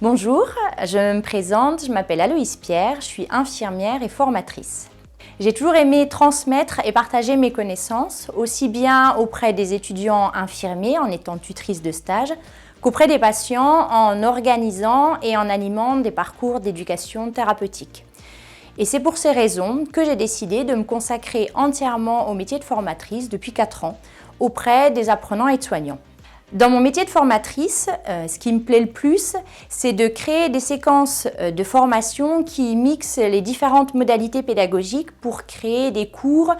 Bonjour, je me présente, je m'appelle Aloïse Pierre, je suis infirmière et formatrice. J'ai toujours aimé transmettre et partager mes connaissances, aussi bien auprès des étudiants infirmiers en étant tutrice de stage, qu'auprès des patients en organisant et en animant des parcours d'éducation thérapeutique. Et c'est pour ces raisons que j'ai décidé de me consacrer entièrement au métier de formatrice depuis 4 ans, auprès des apprenants aides-soignants. Dans mon métier de formatrice, ce qui me plaît le plus, c'est de créer des séquences de formation qui mixent les différentes modalités pédagogiques pour créer des cours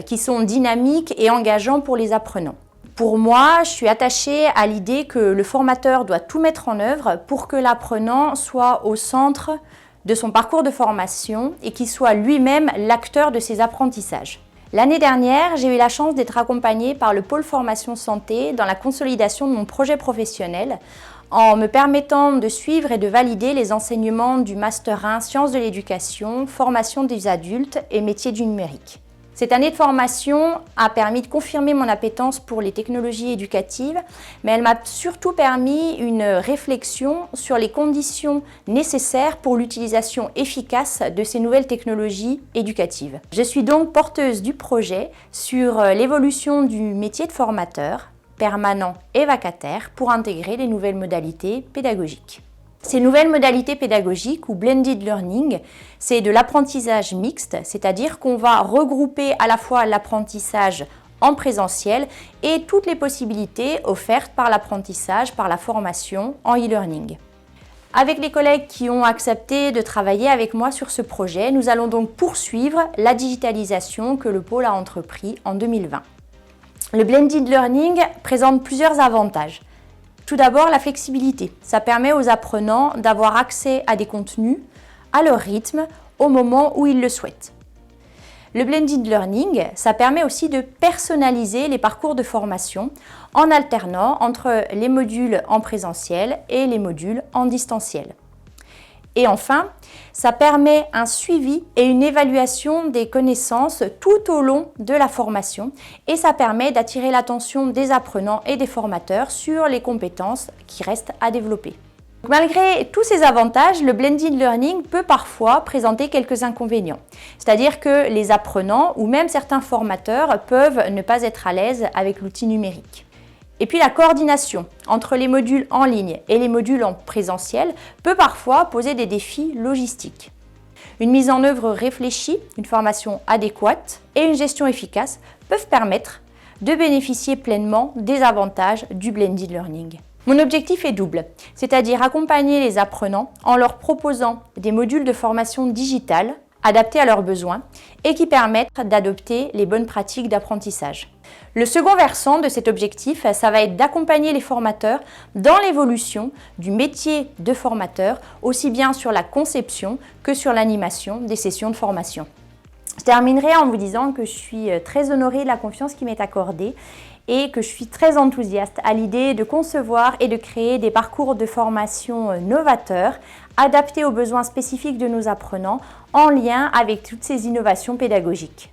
qui sont dynamiques et engageants pour les apprenants. Pour moi, je suis attachée à l'idée que le formateur doit tout mettre en œuvre pour que l'apprenant soit au centre de son parcours de formation et qu'il soit lui-même l'acteur de ses apprentissages. L'année dernière, j'ai eu la chance d'être accompagnée par le pôle formation santé dans la consolidation de mon projet professionnel en me permettant de suivre et de valider les enseignements du Master 1 Sciences de l'éducation, formation des adultes et métiers du numérique. Cette année de formation a permis de confirmer mon appétence pour les technologies éducatives, mais elle m'a surtout permis une réflexion sur les conditions nécessaires pour l'utilisation efficace de ces nouvelles technologies éducatives. Je suis donc porteuse du projet sur l'évolution du métier de formateur, permanent et vacataire, pour intégrer les nouvelles modalités pédagogiques. Ces nouvelles modalités pédagogiques ou blended learning, c'est de l'apprentissage mixte, c'est-à-dire qu'on va regrouper à la fois l'apprentissage en présentiel et toutes les possibilités offertes par l'apprentissage, par la formation en e-learning. Avec les collègues qui ont accepté de travailler avec moi sur ce projet, nous allons donc poursuivre la digitalisation que le pôle a entrepris en 2020. Le blended learning présente plusieurs avantages. Tout d'abord, la flexibilité. Ça permet aux apprenants d'avoir accès à des contenus, à leur rythme, au moment où ils le souhaitent. Le blended learning, ça permet aussi de personnaliser les parcours de formation en alternant entre les modules en présentiel et les modules en distanciel. Et enfin, ça permet un suivi et une évaluation des connaissances tout au long de la formation et ça permet d'attirer l'attention des apprenants et des formateurs sur les compétences qui restent à développer. Malgré tous ces avantages, le blended learning peut parfois présenter quelques inconvénients. C'est-à-dire que les apprenants ou même certains formateurs peuvent ne pas être à l'aise avec l'outil numérique. Et puis la coordination entre les modules en ligne et les modules en présentiel peut parfois poser des défis logistiques. Une mise en œuvre réfléchie, une formation adéquate et une gestion efficace peuvent permettre de bénéficier pleinement des avantages du blended learning. Mon objectif est double, c'est-à-dire accompagner les apprenants en leur proposant des modules de formation digitale adaptés à leurs besoins et qui permettent d'adopter les bonnes pratiques d'apprentissage. Le second versant de cet objectif, ça va être d'accompagner les formateurs dans l'évolution du métier de formateur, aussi bien sur la conception que sur l'animation des sessions de formation. Je terminerai en vous disant que je suis très honorée de la confiance qui m'est accordée et que je suis très enthousiaste à l'idée de concevoir et de créer des parcours de formation novateurs, adaptés aux besoins spécifiques de nos apprenants, en lien avec toutes ces innovations pédagogiques.